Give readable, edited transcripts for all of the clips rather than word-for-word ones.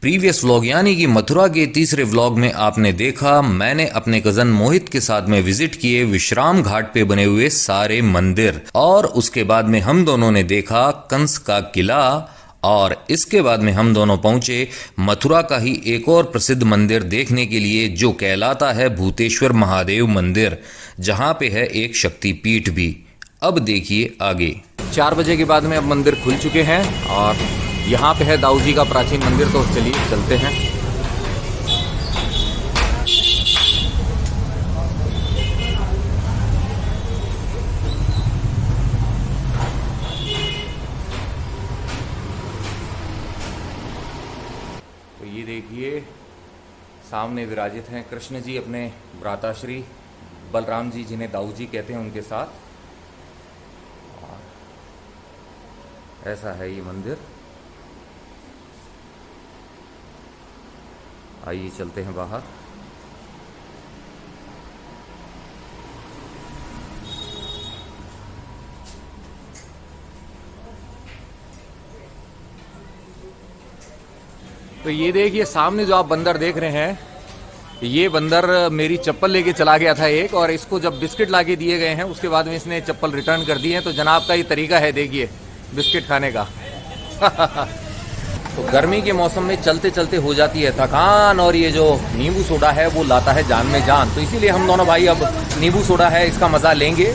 Previous vlog यानी कि मथुरा के तीसरे व्लॉग में आपने देखा मैंने अपने कज़न मोहित के साथ में विजिट किए विश्राम घाट पे बने हुए सारे मंदिर, और उसके बाद में हम दोनों ने देखा कंस का किला, और इसके बाद में हम दोनों पहुंचे मथुरा का ही एक और प्रसिद्ध मंदिर देखने के लिए जो कहलाता है भूतेश्वर महादेव मंदिर, जहां पे है एक शक्तिपीठ भी। अब देखिए आगे। 4 बजे के बाद में अब मंदिर खुल चुके हैं और यहाँ पे है दाऊ जी का प्राचीन मंदिर, तो चलिए चलते हैं। तो ये देखिए सामने विराजित हैं कृष्ण जी अपने भ्राताश्री बलराम जी, जिन्हें दाऊ जी कहते हैं, उनके साथ। ऐसा है ये मंदिर। आइए चलते हैं बाहर। तो ये देखिए सामने जो आप बंदर देख रहे हैं, ये बंदर मेरी चप्पल लेके चला गया था एक, और इसको जब बिस्किट लाके दिए गए हैं उसके बाद में इसने चप्पल रिटर्न कर दी है। तो जनाब का ये तरीका है, देखिए बिस्किट खाने का। तो गर्मी के मौसम में चलते चलते हो जाती है थकान, और ये जो नींबू सोडा है वो लाता है जान में जान। तो इसीलिए हम दोनों भाई अब नींबू सोडा है इसका मजा लेंगे।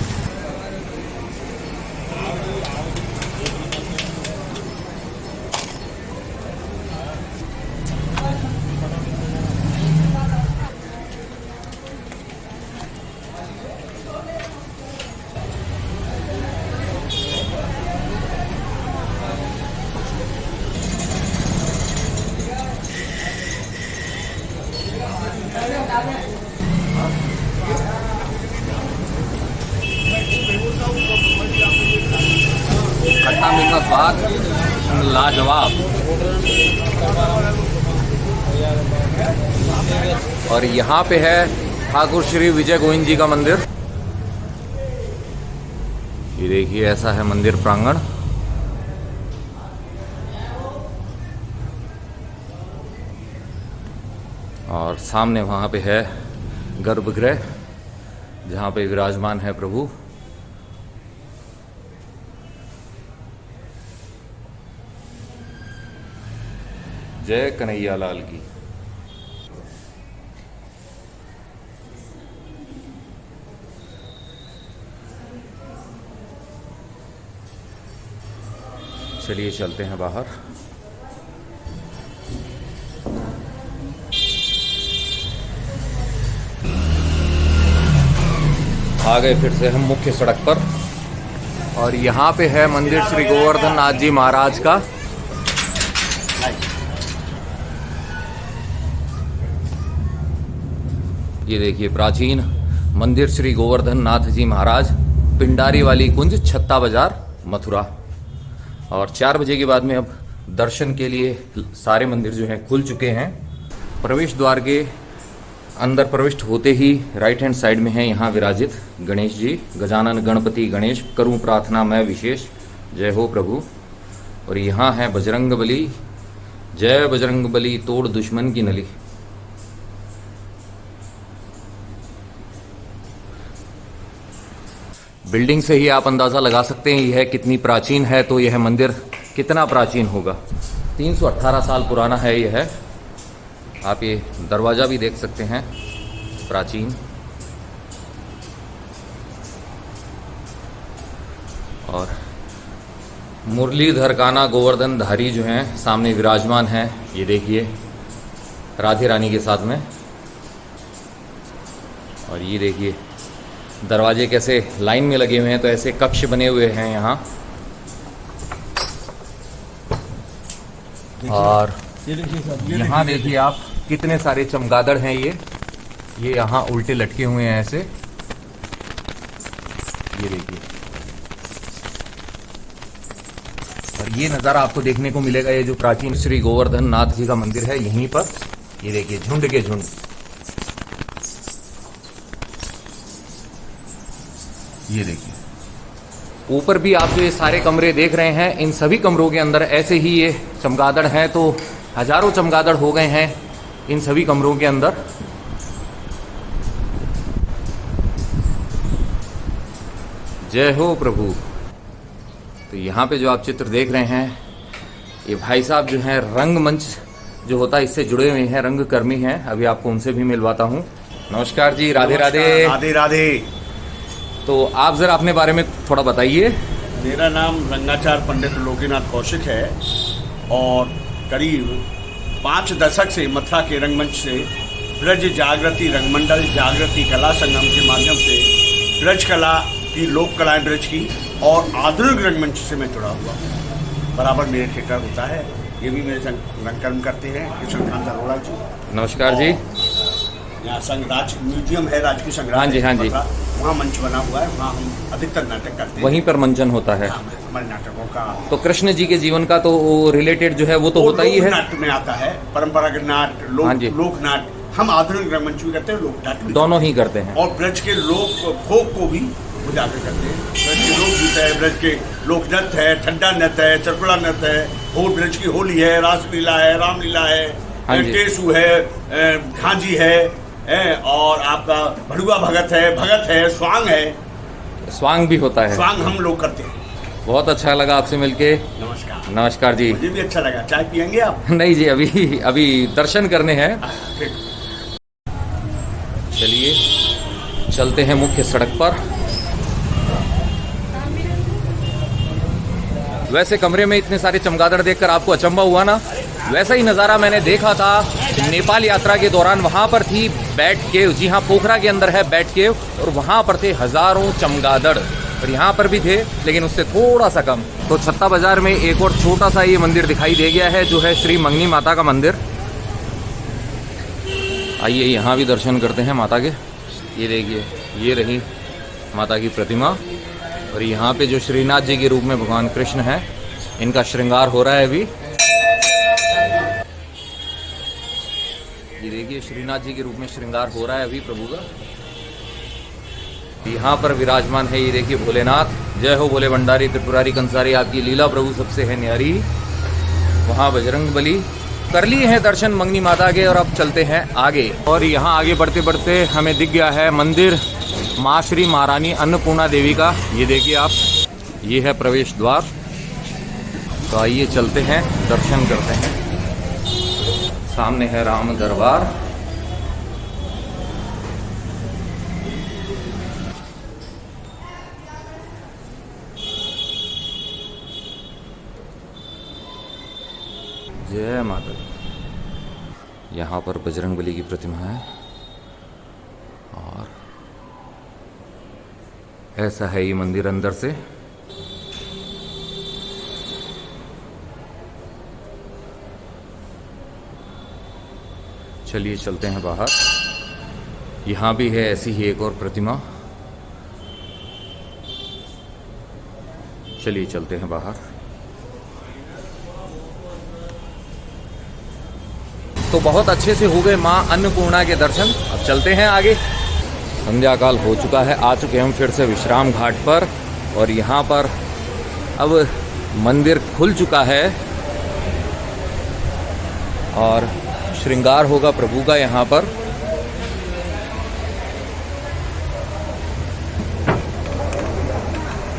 खट्टा मीठा स्वाद लाजवाब। और यहाँ पे है ठाकुर श्री विजय गोविंद जी का मंदिर। ये देखिए ऐसा है मंदिर प्रांगण। और सामने वहाँ पे है गर्भगृह जहाँ पे विराजमान है प्रभु। जय कन्हैया लाल की। चलिए चलते हैं बाहर। आ गए फिर से हम मुख्य सड़क पर, और यहाँ पे है मंदिर श्री गोवर्धन नाथ जी महाराज का। ये देखिए प्राचीन मंदिर श्री गोवर्धन नाथ जी महाराज, पिंडारी वाली कुंज, छत्ता बाजार, मथुरा। और 4 बजे के बाद में अब दर्शन के लिए सारे मंदिर जो हैं खुल चुके हैं। प्रवेश द्वार के अंदर प्रविष्ट होते ही राइट हैंड साइड में है यहाँ विराजित गणेश जी। गजानन गणपति गणेश, करूं प्रार्थना मैं विशेष, जय हो प्रभु। और यहाँ है बजरंग बली, जय बजरंग बली तोड़ दुश्मन की नली। बिल्डिंग से ही आप अंदाज़ा लगा सकते हैं यह कितनी प्राचीन है। तो यह मंदिर कितना प्राचीन होगा, 318 साल पुराना है यह। आप ये दरवाज़ा भी देख सकते हैं प्राचीन। और मुरलीधर काना गोवर्धन धारी जो हैं सामने विराजमान हैं। ये देखिए राधे रानी के साथ में। और ये देखिए दरवाजे कैसे लाइन में लगे हुए हैं, तो ऐसे कक्ष बने हुए हैं यहाँ। और यहाँ देखिए आप कितने सारे चमगादड़ हैं। ये यहाँ उल्टे लटके हुए हैं ऐसे। ये देखिए, और ये नज़ारा आपको देखने को मिलेगा। ये जो प्राचीन श्री गोवर्धन नाथ जी का मंदिर है यहीं पर। ये देखिए झुंड के झुंड। ये देखिए ऊपर भी आप जो ये सारे कमरे देख रहे हैं, इन सभी कमरों के अंदर ऐसे ही ये चमगादड़ हैं। तो हजारों चमगादड़ हो गए हैं इन सभी कमरों के अंदर। जय हो प्रभु। तो यहाँ पे जो आप चित्र देख रहे हैं, ये भाई साहब जो हैं रंगमंच जो होता है इससे जुड़े हुए हैं, रंगकर्मी हैं। अभी आपको उनसे भी मिलवाता हूँ। नमस्कार जी, राधे राधे। राधे राधे। तो आप जरा अपने बारे में थोड़ा बताइए। मेरा नाम रंगाचार्य पंडित लोकीनाथ कौशिक है और करीब 5 दशक से मथुरा के रंगमंच से ब्रज जागृति रंगमंडल जागृति कला संगम के माध्यम से ब्रज कला की, लोक कलाएं ब्रज की और आधुनिक रंगमंच से मैं जुड़ा हुआ हूँ। बराबर मेरे थिएटर होता है, ये भी मेरे संग रंगकर्म करते हैं किशन खान अरोड़ा जी। नमस्कार जी। यहाँ संग्राज म्यूजियम है, राजकीय संग्रहालय। हाँ जी, हाँ जी। वहाँ मंच बना हुआ है, वहाँ हम अधिकतर नाटक करते हैं। वहीं पर मंचन होता है हमारे नाटकों का। तो कृष्ण जी के जीवन का तो रिलेटेड जो है वो तो होता ही है। नाट्य में आता है, परंपरागत नाट्य, लोक नाट्य। हम आधुनिक रंगमंच भी करते हैं, लोक नाट्य दोनों ही करते हैं और ब्रज के लोक भोग को भी उजागर करते हैं। ब्रज के लोक गीत है, ब्रज के लोक नृत्य है, ठंडा नृत्य है, चरकुला नृत्य है, ब्रज की होली है, रासलीला है, रामलीला है, टेसु है, झांझी है, और आपका भड़ुआ भगत है, स्वांग है। स्वांग भी होता है। स्वांग हम लोग करते हैं। बहुत अच्छा लगा आपसे मिलके। नमस्कार। नमस्कार जी। मुझे भी अच्छा लगा। चाय पियेंगे आप? नहीं जी, अभी दर्शन करने हैं। चलिए चलते हैं मुख्य सड़क पर। वैसे कमरे में इतने सारे चमगादड़ देखकर आपको अचंभा हुआ ना? वैसा ही नज़ारा मैंने देखा था नेपाल यात्रा के दौरान। वहाँ पर थी बैट केव। जी हाँ, पोखरा के अंदर है बैट केव और वहाँ पर थे हजारों चमगादड़। और यहाँ पर भी थे लेकिन उससे थोड़ा सा कम। तो छत्ता बाजार में एक और छोटा सा ये मंदिर दिखाई दे गया है जो है श्री मंगनी माता का मंदिर। आइए यहाँ भी दर्शन करते हैं माता के। ये देखिए, ये रही माता की प्रतिमा और यहाँ पे जो श्रीनाथ जी के रूप में भगवान कृष्ण हैं, इनका श्रृंगार हो रहा है अभी। ये देखिए, श्रीनाथ जी के रूप में श्रृंगार हो रहा है अभी प्रभु का। यहाँ पर विराजमान है, ये देखिए भोलेनाथ। जय हो भोले भंडारी त्रिपुरारी कंसारी, आपकी लीला प्रभु सबसे है न्यारी। वहाँ बजरंग बली। कर लिए हैं दर्शन मंगनी माता के और अब चलते हैं आगे। और यहाँ आगे बढ़ते बढ़ते हमें दिख गया है मंदिर माँ श्री महारानी अन्नपूर्णा देवी का। ये देखिए आप, ये है प्रवेश द्वार। तो आइए चलते हैं, दर्शन करते हैं। सामने है राम दरबार। जय माता दी। यहाँ पर बजरंगबली की प्रतिमा है और ऐसा है ये मंदिर अंदर से। चलिए चलते हैं बाहर। यहाँ भी है ऐसी ही एक और प्रतिमा। चलिए चलते हैं बाहर। तो बहुत अच्छे से हो गए माँ अन्नपूर्णा के दर्शन। अब चलते हैं आगे। संध्या काल हो चुका है, आ चुके हम फिर से विश्राम घाट पर और यहाँ पर अब मंदिर खुल चुका है और श्रृंगार होगा प्रभु का यहाँ पर।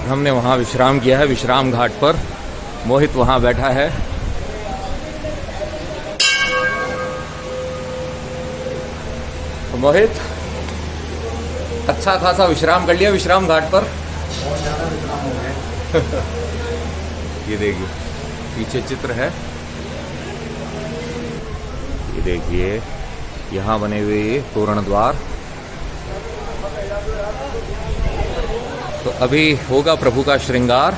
हमने वहाँ विश्राम किया है विश्राम घाट पर। मोहित वहाँ बैठा है। तो मोहित, अच्छा खासा विश्राम कर लिया विश्राम घाट पर। बहुत ज़्यादा विश्राम हो गए। ये देखिए पीछे चित्र है, ये देखिए यहाँ बने हुए तोरण द्वार। तो अभी होगा प्रभु का श्रृंगार।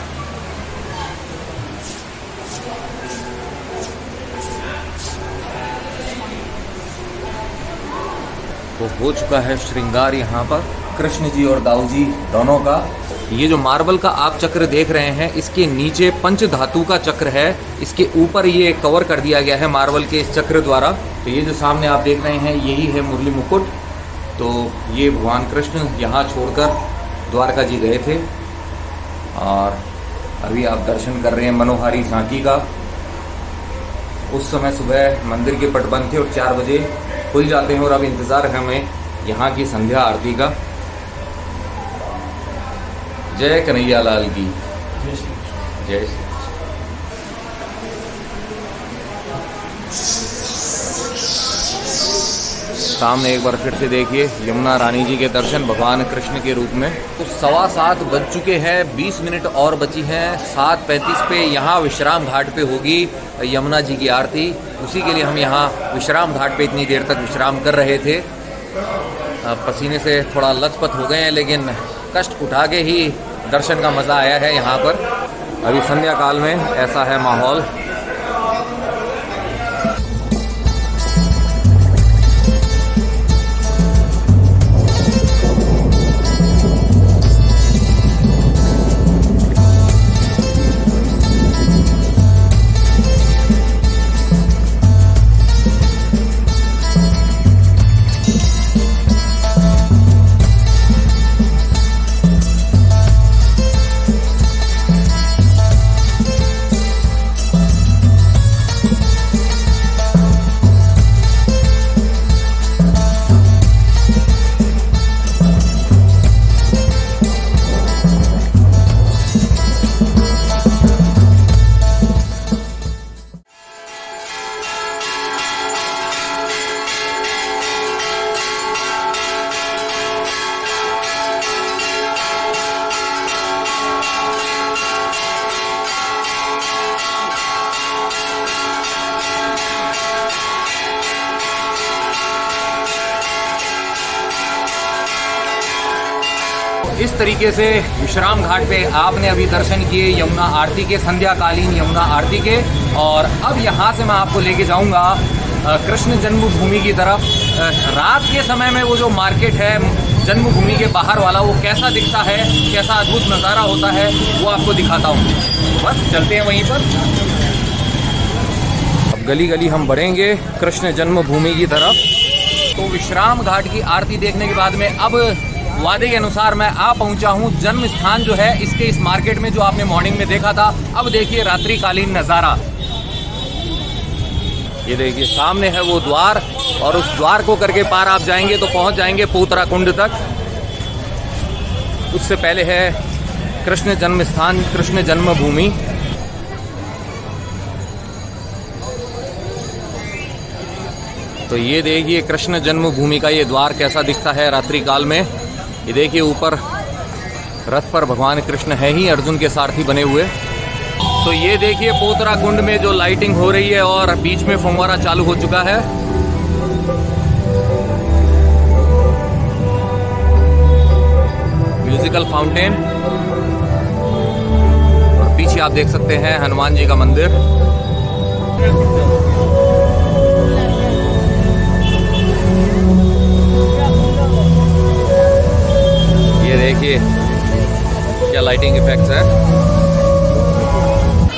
तो हो चुका है श्रृंगार यहाँ पर कृष्ण जी और दाऊ जी दोनों का। ये जो मार्बल का आप चक्र देख रहे हैं, इसके नीचे पंच धातु का चक्र है, इसके ऊपर ये कवर कर दिया गया है मार्बल के इस चक्र द्वारा। तो ये जो सामने आप देख रहे हैं यही है मुरली मुकुट। तो ये भगवान कृष्ण यहाँ छोड़कर द्वारका जी गए थे और अभी आप दर्शन कर रहे हैं मनोहारी झांकी का। उस समय सुबह मंदिर के पट बंद थे और 4 बजे खुल जाते हैं और अब इंतज़ार है हमें यहाँ की संध्या आरती का। जय कन्हैया लाल की जय। सामने एक बार फिर से देखिए यमुना रानी जी के दर्शन भगवान कृष्ण के रूप में। तो 7:15 बज चुके हैं, 20 मिनट और बची हैं। 7:35 पे यहाँ विश्राम घाट पे होगी यमुना जी की आरती। उसी के लिए हम यहाँ विश्राम घाट पे इतनी देर तक विश्राम कर रहे थे। पसीने से थोड़ा लथपथ हो गए हैं, लेकिन कष्ट उठा के ही दर्शन का मज़ा आया है यहाँ पर। अभी संध्या काल में ऐसा है माहौल। इस तरीके से विश्राम घाट पे आपने अभी दर्शन किए यमुना आरती के, संध्याकालीन यमुना आरती के। और अब यहाँ से मैं आपको लेके जाऊँगा कृष्ण जन्मभूमि की तरफ। रात के समय में वो जो मार्केट है जन्मभूमि के बाहर वाला, वो कैसा दिखता है, कैसा अद्भुत नज़ारा होता है, वो आपको दिखाता हूँ। तो बस चलते हैं वहीं पर। अब गली गली हम बढ़ेंगे कृष्ण जन्मभूमि की तरफ। तो विश्राम घाट की आरती देखने के बाद में अब वादे के अनुसार मैं आ पहुंचा हूं जन्म स्थान जो है इसके, इस मार्केट में जो आपने मॉर्निंग में देखा था। अब देखिए रात्रिकालीन नज़ारा। ये देखिए सामने है वो द्वार, और उस द्वार को करके पार आप जाएंगे तो पहुंच जाएंगे पोतरा कुंड तक। उससे पहले है कृष्ण जन्म स्थान, कृष्ण जन्मभूमि। तो ये देखिए कृष्ण जन्मभूमि का ये द्वार कैसा दिखता है रात्रि काल में। ये देखिए ऊपर रथ पर भगवान कृष्ण है ही अर्जुन के सारथी बने हुए। तो ये देखिए पोतरा कुंड में जो लाइटिंग हो रही है और बीच में फव्वारा चालू हो चुका है। म्यूजिकल फाउंटेन, और पीछे आप देख सकते हैं हनुमान जी का मंदिर। ये देखिए क्या लाइटिंग इफेक्ट्स है।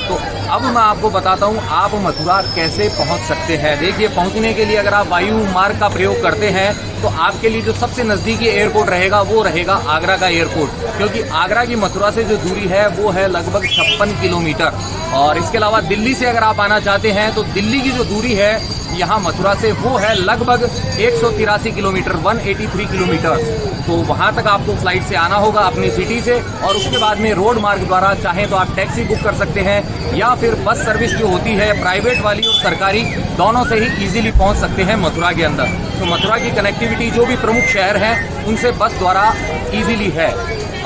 तो अब मैं आपको बताता हूँ आप मथुरा कैसे पहुँच सकते हैं। देखिए पहुँचने के लिए अगर आप वायु मार्ग का प्रयोग करते हैं तो आपके लिए जो सबसे नज़दीकी एयरपोर्ट रहेगा वो रहेगा आगरा का एयरपोर्ट, क्योंकि आगरा की मथुरा से जो दूरी है वो है लगभग 56 किलोमीटर। और इसके अलावा दिल्ली से अगर आप आना चाहते हैं तो दिल्ली की जो दूरी है यहाँ मथुरा से वो है लगभग 183 किलोमीटर, 183 किलोमीटर। तो वहाँ तक आपको फ्लाइट से आना होगा अपनी सिटी से, और उसके बाद में रोड मार्ग द्वारा चाहें तो आप टैक्सी बुक कर सकते हैं, या फिर बस सर्विस जो होती है प्राइवेट वाली और सरकारी, दोनों से ही इजीली पहुँच सकते हैं मथुरा के अंदर। तो मथुरा की कनेक्टिविटी जो भी प्रमुख शहर हैं उनसे बस द्वारा इजीली है।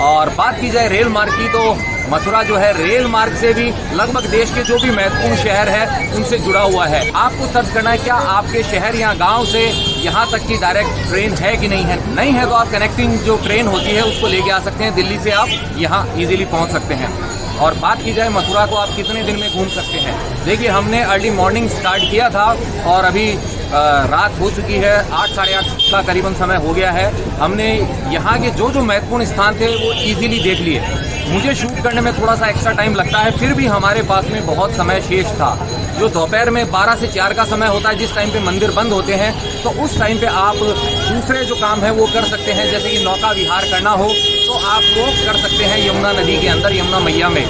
और बात की जाए रेल मार्ग की तो मथुरा जो है रेल मार्ग से भी लगभग देश के जो भी महत्वपूर्ण शहर है उनसे जुड़ा हुआ है। आपको सर्च करना है क्या आपके शहर या गांव से यहाँ तक की डायरेक्ट ट्रेन है कि नहीं है। नहीं है तो आप कनेक्टिंग जो ट्रेन होती है उसको लेके आ सकते हैं, दिल्ली से आप यहाँ इजीली पहुँच सकते हैं। और बात की जाए मथुरा को आप कितने दिन में घूम सकते हैं। देखिए हमने अर्ली मॉर्निंग स्टार्ट किया था और अभी रात हो चुकी है, 8 साढ़े 8 का करीबन समय हो गया है। हमने यहाँ के जो जो महत्वपूर्ण स्थान थे वो इजीली देख लिए। मुझे शूट करने में थोड़ा सा एक्स्ट्रा टाइम लगता है, फिर भी हमारे पास में बहुत समय शेष था। जो दोपहर में 12 से 4 का समय होता है, जिस टाइम पे मंदिर बंद होते हैं, तो उस टाइम पे आप दूसरे जो काम है वो कर सकते हैं। जैसे कि नौका विहार करना हो तो आप वो कर सकते हैं यमुना नदी के अंदर, यमुना मैया में।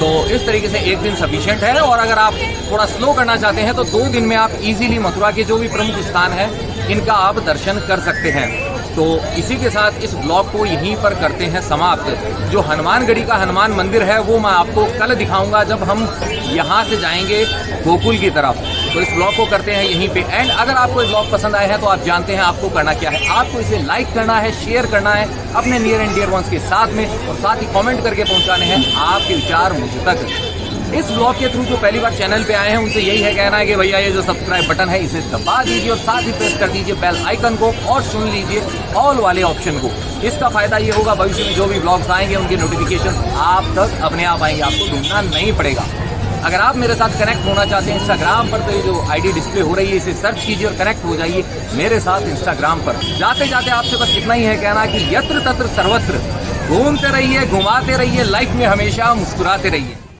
तो इस तरीके से एक दिन सफिशिएंट है। और अगर आप थोड़ा स्लो करना चाहते हैं तो 2 दिन में आप इजीली मथुरा के जो भी प्रमुख स्थान है इनका आप दर्शन कर सकते हैं। तो इसी के साथ इस ब्लॉग को यहीं पर करते हैं समाप्त। जो हनुमानगढ़ी का हनुमान मंदिर है वो मैं आपको कल दिखाऊंगा जब हम यहाँ से जाएंगे गोकुल की तरफ। तो इस ब्लॉग को करते हैं यहीं पे एंड। अगर आपको ये ब्लॉग पसंद आया है तो आप जानते हैं आपको करना क्या है, आपको इसे लाइक करना है, शेयर करना है अपने नियर एंड डियर वंस के साथ में, और साथ ही कमेंट करके पहुंचाने हैं आपके विचार मुझ तक। इस ब्लॉग के थ्रू जो पहली बार चैनल पे आए हैं उनसे यही है कहना है कि भैया ये जो सब्सक्राइब बटन है इसे दबा दीजिए और साथ ही प्रेस कर दीजिए बेल आइकन को और सुन लीजिए ऑल वाले ऑप्शन को। इसका फायदा ये होगा भविष्य में जो भी ब्लॉग्स आएंगे उनके नोटिफिकेशन आप तक अपने आप आएंगे, आपको ढूंढना नहीं पड़ेगा। अगर आप मेरे साथ कनेक्ट होना चाहते हैं इंस्टाग्राम पर तो ये जो आईडी डिस्प्ले हो रही है इसे सर्च कीजिए और कनेक्ट हो जाइए मेरे साथ इंस्टाग्राम पर। जाते जाते आपसे बस इतना ही है कहना कि यत्र तत्र सर्वत्र घूमते रहिए, घुमाते रहिए, लाइफ में हमेशा मुस्कुराते रहिए।